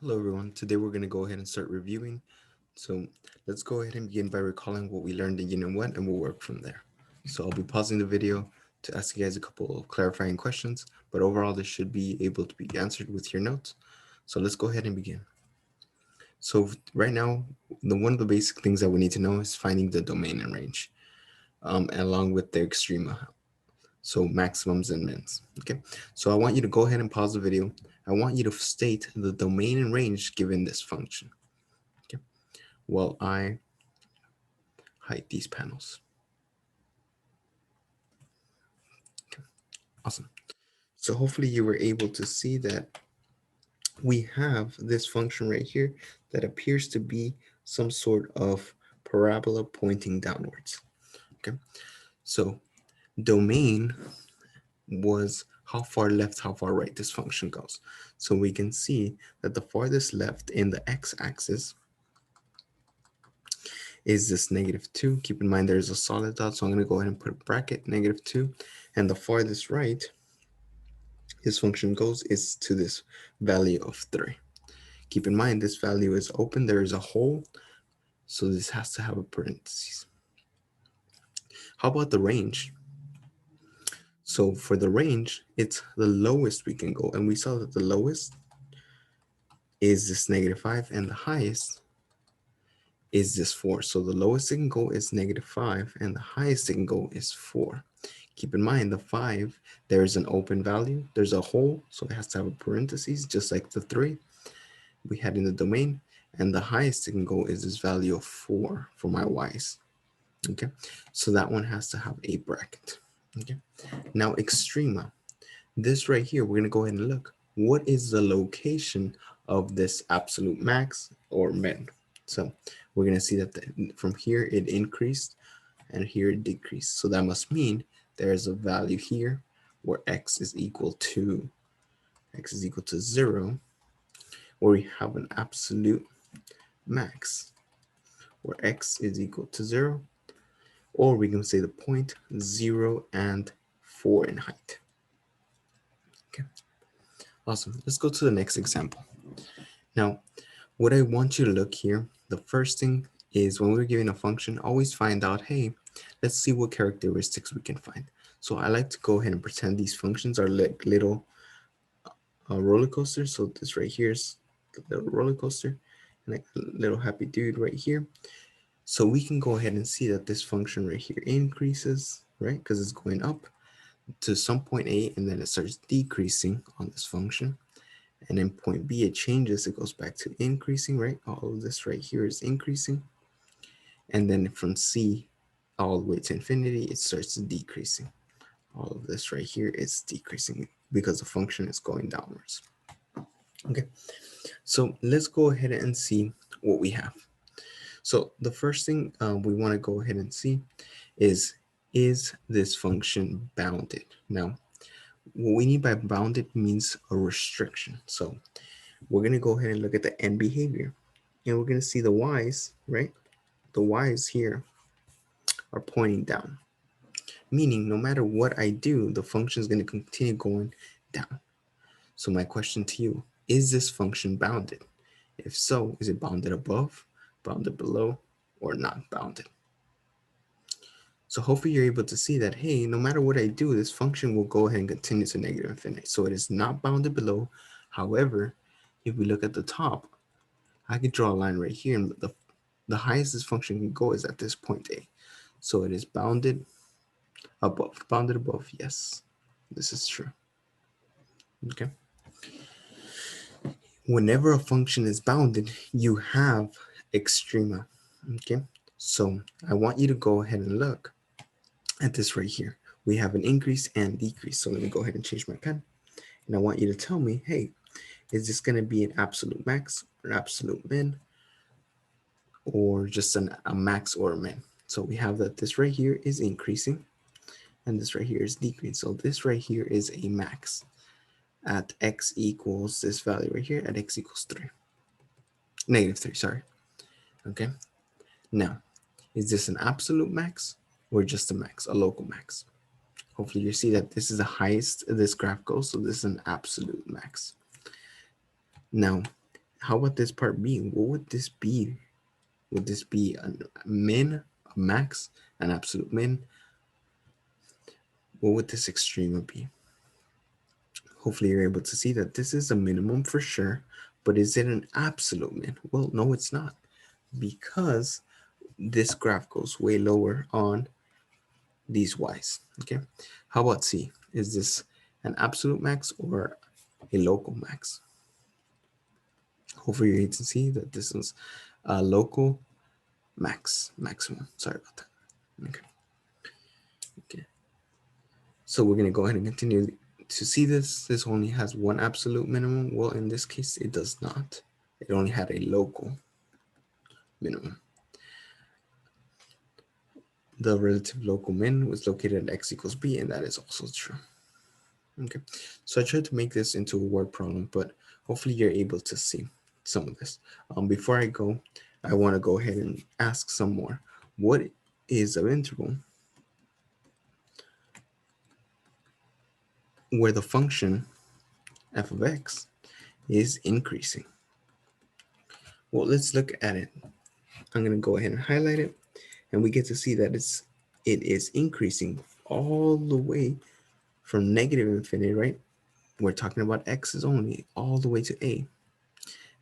Hello everyone, today we're going to go ahead and start reviewing. So let's go ahead and begin by recalling what we learned in Unit 1 and we'll work from there. So I'll be pausing the video to ask you guys a couple of clarifying questions, but overall this should be able to be answered with your notes. So let's go ahead and begin. So right now, one of the basic things that we need to know is finding the domain and range, along with the extrema. So maximums and mins. Okay, so I want you to go ahead and pause the video. I want you to state the domain and range given this function. Okay, while I hide these panels. Okay, awesome. So hopefully you were able to see that we have this function right here that appears to be some sort of parabola pointing downwards. Okay, so domain was how far left, how far right this function goes. So we can see that the farthest left in the x-axis is this -2. Keep in mind there's a solid dot, so I'm going to go ahead and put a bracket, -2. And the farthest right this function goes is to this value of 3. Keep in mind this value is open, there is a hole, so this has to have a parentheses. How about the range? So for the range, it's the lowest we can go, and we saw that the lowest is this -5 and the highest is this 4. So the lowest it can go is -5 and the highest it can go is 4. Keep in mind the 5, there's an open value, there's a hole, so it has to have a parentheses just like the 3 we had in the domain, and the highest it can go is this value of 4 for my y's. Okay, so that one has to have a bracket. Okay, now extrema, this right here, we're going to go ahead and look. What is the location of this absolute max or min? So we're going to see that from here it increased and here it decreased. So that must mean there's a value here where x is equal to 0, where we have an absolute max where x is equal to 0, or we can say the point 0 and 4 in height. Okay, awesome. Let's go to the next example. Now, what I want you to look here, the first thing is when we're given a function, always find out, hey, let's see what characteristics we can find. So I like to go ahead and pretend these functions are like little roller coasters. So this right here is the little roller coaster, and like a little happy dude right here. So we can go ahead and see that this function right here increases, right? Because it's going up to some point A, and then it starts decreasing on this function. And then point B, it changes, it goes back to increasing, right? All of this right here is increasing. And then from C all the way to infinity, it starts decreasing. All of this right here is decreasing because the function is going downwards. Okay, so let's go ahead and see what we have. So the first thing we want to go ahead and see is this function bounded? Now, what we need by bounded means a restriction. So we're going to go ahead and look at the end behavior, and we're going to see the y's, right? The y's here are pointing down, meaning no matter what I do, the function is going to continue going down. So my question to you, is this function bounded? If so, is it bounded above, bounded below, or not bounded? So hopefully you're able to see that, hey, no matter what I do, this function will go ahead and continue to negative infinity. So it is not bounded below. However, if we look at the top, I could draw a line right here, and the highest this function can go is at this point A. So it is bounded above. Bounded above, yes, this is true. Okay. Whenever a function is bounded, you have extrema. Okay. So I want you to go ahead and look at this right here. We have an increase and decrease. So let me go ahead and change my pen. And I want you to tell me, hey, is this going to be an absolute max or an absolute min, or just a max or a min? So we have that this right here is increasing and this right here is decreasing. So this right here is a max at x equals this value right here at x equals 3. -3, sorry. Okay. Now, is this an absolute max or just a max, a local max? Hopefully you see that this is the highest this graph goes, so this is an absolute max. Now, how about this part B? What would this be? Would this be a min, a max, an absolute min? What would this extrema be? Hopefully you're able to see that this is a minimum for sure, but is it an absolute min? Well, no, it's not, because this graph goes way lower on these y's, okay? How about C? Is this an absolute max or a local max? Hopefully you're able to see that this is a local maximum. Sorry about that. Okay. So we're going to go ahead and continue to see this. This only has one absolute minimum. Well, in this case, it does not. It only had a local minimum. The relative local min was located at x equals b, and that is also true. Okay, so I tried to make this into a word problem, but hopefully you're able to see some of this. Before I go, I want to go ahead and ask some more. What is an interval where the function f of x is increasing? Well, let's look at it. I'm going to go ahead and highlight it, and we get to see that it is increasing all the way from negative infinity, right? We're talking about x's only, all the way to a.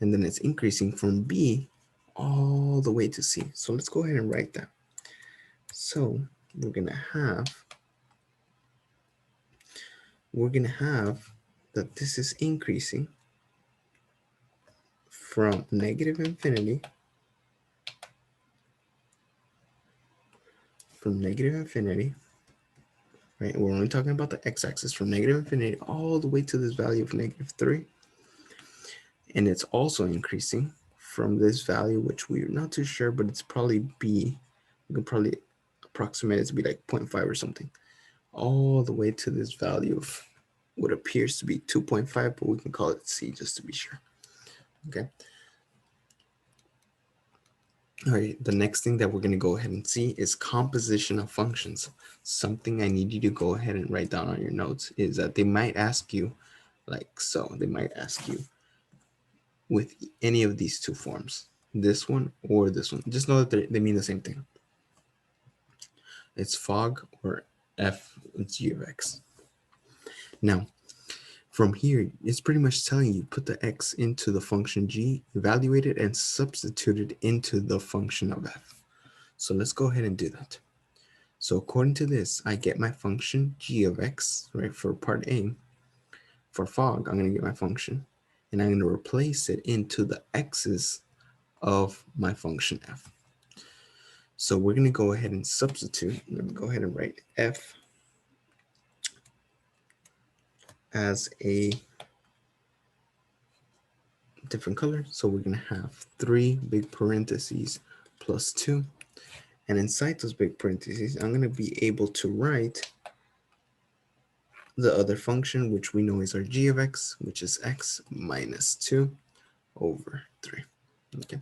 And then it's increasing from b all the way to c. So let's go ahead and write that. So we're gonna have that this is increasing from negative infinity, right? We're only talking about the x-axis, from negative infinity all the way to this value of -3. And it's also increasing from this value, which we're not too sure, but it's probably b. We can probably approximate it to be like 0.5 or something, all the way to this value of what appears to be 2.5, but we can call it c just to be sure. Okay. All right, the next thing that we're going to go ahead and see is composition of functions. Something I need you to go ahead and write down on your notes is that they might ask you like so. They might ask you with any of these two forms, this one or this one. Just know that they mean the same thing. It's fog or f g of x. Now, from here, it's pretty much telling you put the x into the function g, evaluate it, and substitute it into the function of f. So let's go ahead and do that. So according to this, I get my function g of x, right, for part A. For fog, I'm going to get my function, and I'm going to replace it into the x's of my function f. So we're going to go ahead and substitute. Let me go ahead and write f as a different color. So we're going to have 3 big parentheses plus 2. And inside those big parentheses, I'm going to be able to write the other function, which we know is our g of x, which is x minus 2 over 3. Okay.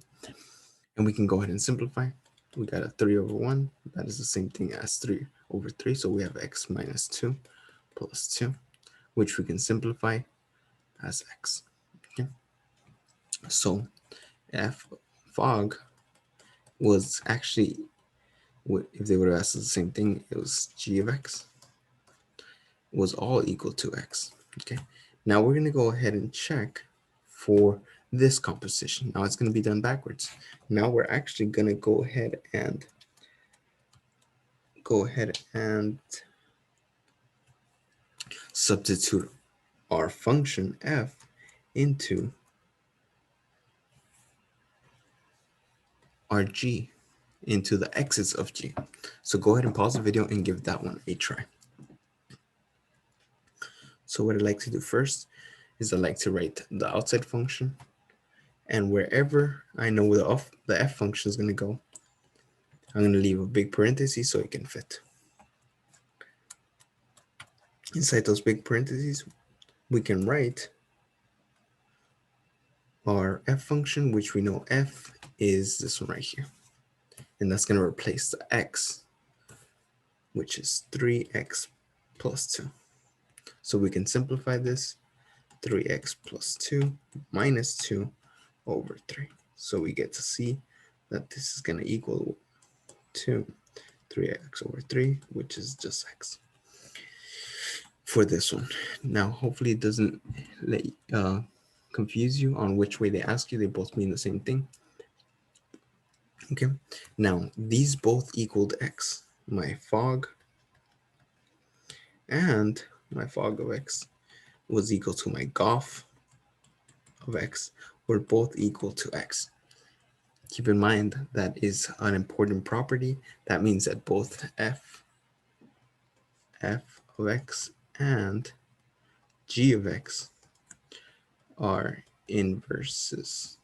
And we can go ahead and simplify. We got a 3 over 1. That is the same thing as 3 over 3. So we have x minus 2 plus 2, which we can simplify as x. Okay. So f fog was actually, if they would have asked us the same thing, it was g of x was all equal to x. Okay. Now we're going to go ahead and check for this composition. Now it's going to be done backwards. Now we're actually going to go ahead and substitute our function f into our g, into the x's of g. So go ahead and pause the video and give that one a try. So what I like to do first is I like to write the outside function, and wherever I know where the f function is going to go, I'm going to leave a big parenthesis so it can fit. Inside those big parentheses, we can write our f function, which we know f is this one right here. And that's going to replace the x, which is 3x plus 2. So we can simplify this. 3x plus 2 minus 2 over 3. So we get to see that this is going to equal to 3x over 3, which is just x for this one. Now, hopefully it doesn't confuse you on which way they ask you. They both mean the same thing. Okay, now these both equaled x. My fog and my fog of x was equal to my goff of x were both equal to x. Keep in mind that is an important property. That means that both f of x and g of x are inverses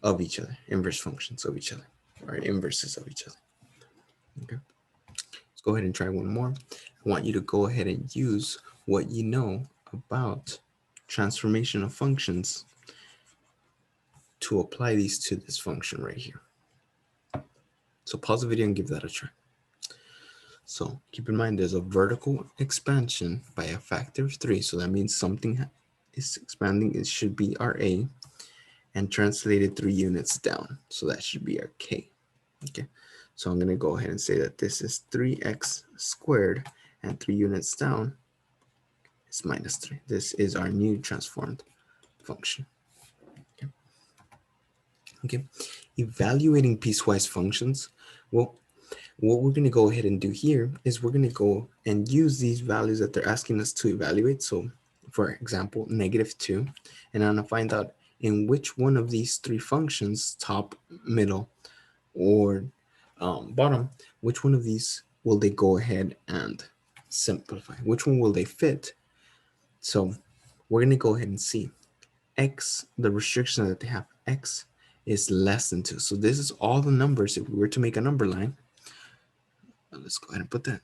of each other, inverse functions of each other, or inverses of each other. Okay, let's go ahead and try one more. I want you to go ahead and use what you know about transformation of functions to apply these to this function right here. So pause the video and give that a try. So keep in mind there's a vertical expansion by a factor of 3. So that means something is expanding. It should be our a and translated 3 units down. So that should be our k. Okay. So I'm going to go ahead and say that this is 3x squared and 3 units down is minus 3. This is our new transformed function. Okay. Okay. Evaluating piecewise functions. Well, what we're going to go ahead and do here is we're going to go and use these values that they're asking us to evaluate. So for example, -2, and I'm going to find out in which one of these 3 functions, top, middle, or bottom, which one of these will they go ahead and simplify? Which one will they fit? So we're going to go ahead and see x, the restriction that they have, x is less than 2. So this is all the numbers. If we were to make a number line, let's go ahead and put that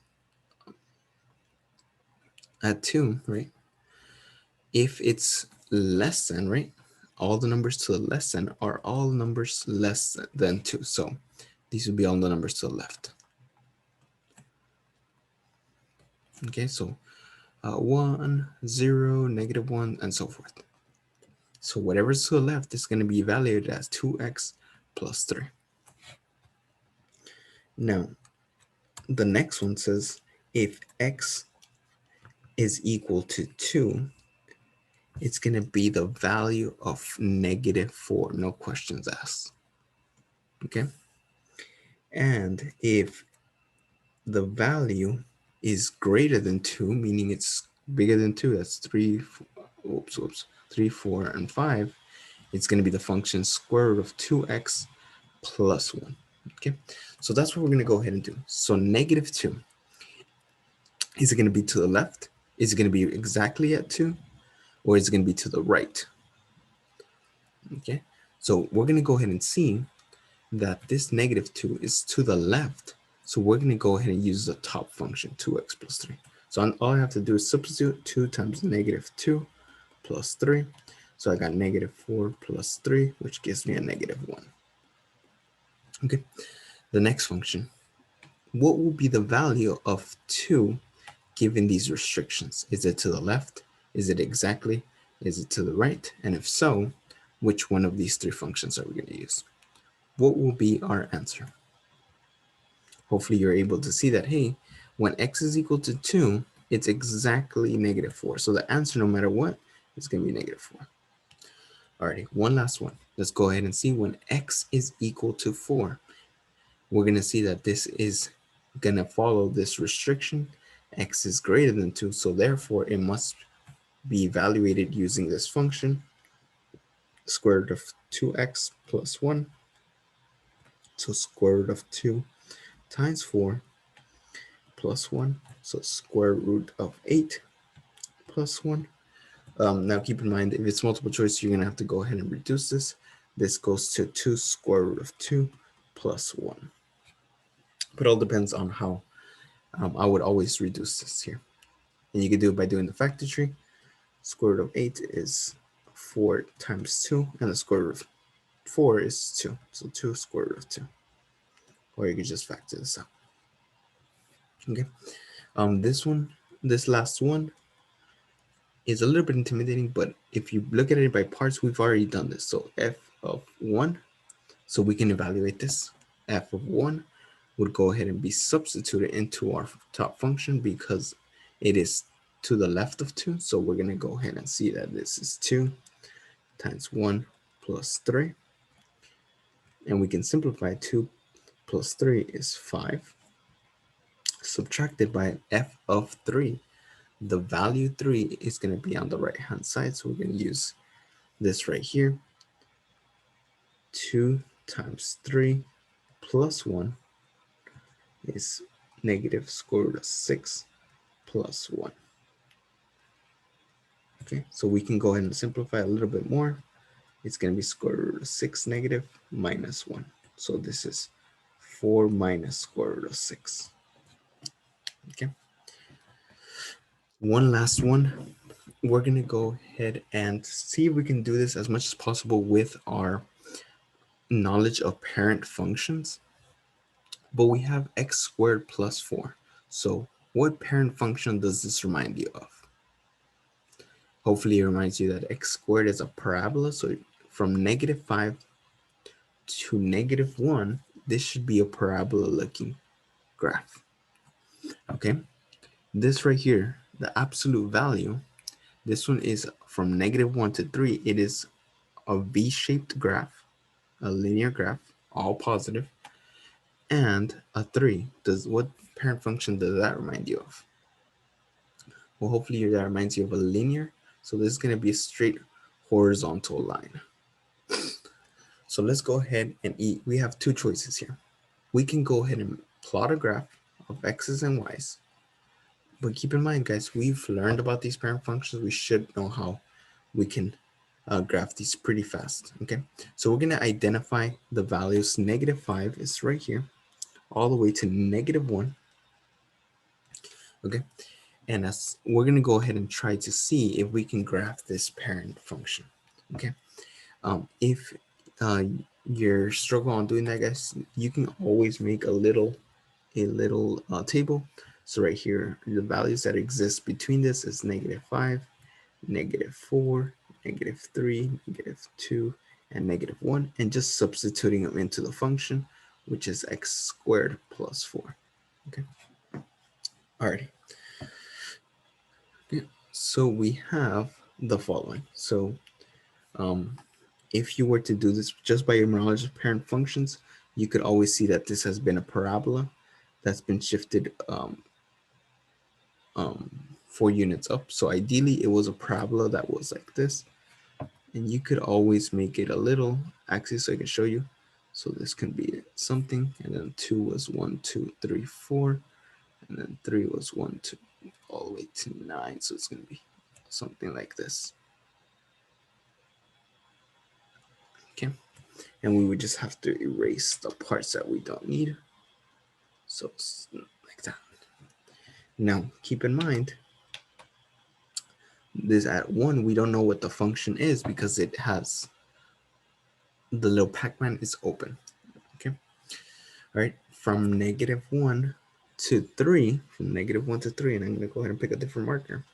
at 2, right? If it's less than, right, all the numbers to the less than are all numbers less than 2. So these would be all the numbers to the left. Okay, so 1, 0, -1, and so forth. So whatever's to the left is going to be evaluated as 2x plus 3. Now, the next one says if x is equal to 2, it's going to be the value of -4, no questions asked. Okay. And if the value is greater than 2, meaning it's bigger than 2, that's 3, 3, 4, and 5, it's going to be the function square root of 2x plus 1. Okay, so that's what we're going to go ahead and do. So -2, is it going to be to the left? Is it going to be exactly at 2? Or is it going to be to the right? Okay, so we're going to go ahead and see that this -2 is to the left. So we're going to go ahead and use the top function, 2x plus 3. So all I have to do is substitute 2 times -2 plus 3. So I got -4 plus 3, which gives me a -1. Okay, the next function. What will be the value of 2 given these restrictions? Is it to the left? Is it exactly? Is it to the right? And if so, which one of these 3 functions are we going to use? What will be our answer? Hopefully you're able to see that, hey, when x is equal to 2, it's exactly -4. So the answer, no matter what, is going to be -4. Alrighty, one last one. Let's go ahead and see when x is equal to 4. We're going to see that this is going to follow this restriction. X is greater than 2, so therefore it must be evaluated using this function, square root of 2x plus 1. So square root of 2 times 4 plus 1. So square root of 8 plus 1. Now keep in mind, if it's multiple choice, you're going to have to go ahead and reduce this. This goes to 2 square root of 2 plus 1. But it all depends on how I would always reduce this here. And you can do it by doing the factor tree. Square root of 8 is 4 times 2, and the square root of 4 is 2. So 2 square root of 2. Or you could just factor this out. Okay. This last one, is a little bit intimidating, but if you look at it by parts, we've already done this. So f of 1, so we can evaluate this. F of 1 would go ahead and be substituted into our top function because it is to the left of 2. So we're going to go ahead and see that this is 2 times 1 plus 3. And we can simplify 2 plus 3 is 5. Subtracted by f of 3. The value 3 is going to be on the right hand side. So we're going to use this right here. 2 times 3 plus 1 is negative square root of 6 plus 1. Okay, so we can go ahead and simplify a little bit more. It's going to be square root of 6 negative minus 1. So this is 4 minus square root of 6. Okay. One last one. We're going to go ahead and see if we can do this as much as possible with our knowledge of parent functions. But we have x squared plus 4. So what parent function does this remind you of? Hopefully it reminds you that x squared is a parabola. So from negative 5 to negative 1, this should be a parabola looking graph. Okay, this right here, the absolute value, this one is from negative 1 to 3. It is a V-shaped graph, a linear graph, all positive, and a 3. What parent function does that remind you of? Well, hopefully that reminds you of a linear. So this is going to be a straight horizontal line. So let's go ahead and we have two choices here. We can go ahead and plot a graph of x's and y's. But keep in mind, guys, we've learned about these parent functions. We should know how we can graph these pretty fast. Okay, so we're going to identify the values. Negative 5 is right here, all the way to negative 1. Okay, and as we're going to go ahead and try to see if we can graph this parent function. Okay, if you're struggling on doing that, guys, you can always make a little table. So right here, the values that exist between this is negative 5, negative 4, negative 3, negative 2, and negative 1, and just substituting them into the function, which is x squared plus 4. Okay. Alrighty. Okay. So we have the following. So if you were to do this just by your knowledge of parent functions, you could always see that this has been a parabola that's been shifted 4 units up. So ideally it was a parabola that was like this, and you could always make it a little axis so I can show you. So this can be something, and then 2 was 1, 2, 3, 4, and then 3 was 1, 2, all the way to 9. So it's going to be something like this. Okay, and we would just have to erase the parts that we don't need. So it's like that. Now keep in mind, this at 1, we don't know what the function is because it has the little Pac-Man is open. Okay, all right, from negative 1 to 3, from negative 1 to 3, and I'm going to go ahead and pick a different marker.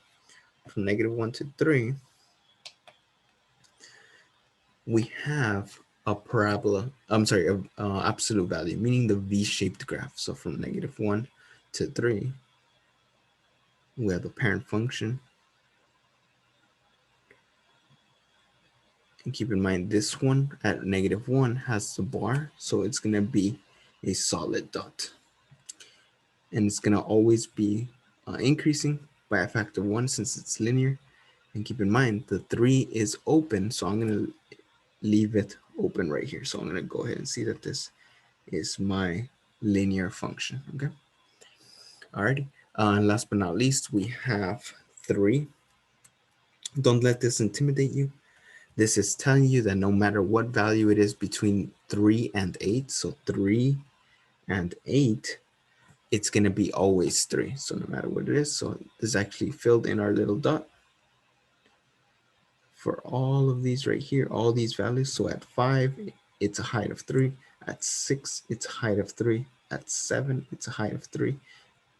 From negative 1 to 3, we have a parabola, I'm sorry, absolute value, meaning the V-shaped graph. So from negative 1 to 3, we have the parent function. And keep in mind, this one at negative 1 has the bar, so it's going to be a solid dot. And it's going to always be increasing by a factor of 1 since it's linear. And keep in mind, the 3 is open, so I'm going to leave it open right here. So I'm going to go ahead and see that this is my linear function. Okay. Alrighty. And last but not least, we have 3. Don't let this intimidate you. This is telling you that no matter what value it is between 3 and 8, so 3 and 8, it's going to be always 3. So no matter what it is, so this is actually filled in our little dot for all of these right here, all these values. So at 5, it's a height of 3. At 6, it's a height of 3. At 7, it's a height of 3.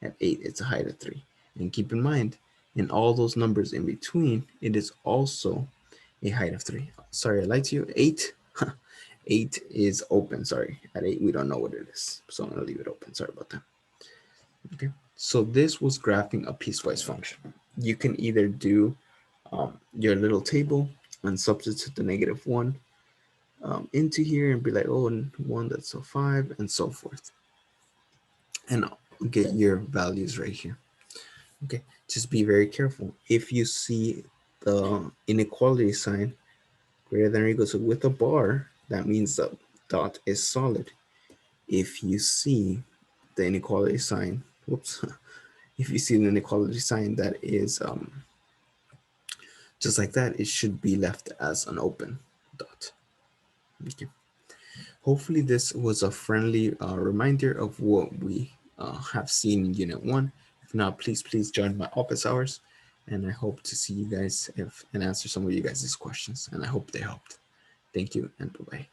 At 8, it's a height of 3. And keep in mind, and all those numbers in between, it is also a height of 3. Sorry, I lied to you. 8. 8 is open. Sorry. At 8, we don't know what it is. So I'm going to leave it open. Sorry about that. Okay. So this was graphing a piecewise function. You can either do your little table and substitute the -1 into here and be like, oh, 1, that's so 5, and so forth. And get your values right here. Okay, just be very careful. If you see the inequality sign greater than or equal to with a bar, that means the dot is solid. If you see the inequality sign, whoops, if you see the inequality sign that is just like that, it should be left as an open dot. Okay. Hopefully this was a friendly reminder of what we have seen in Unit 1. If not, please join my office hours. And I hope to see you guys and answer some of you guys' questions. And I hope they helped. Thank you and bye-bye.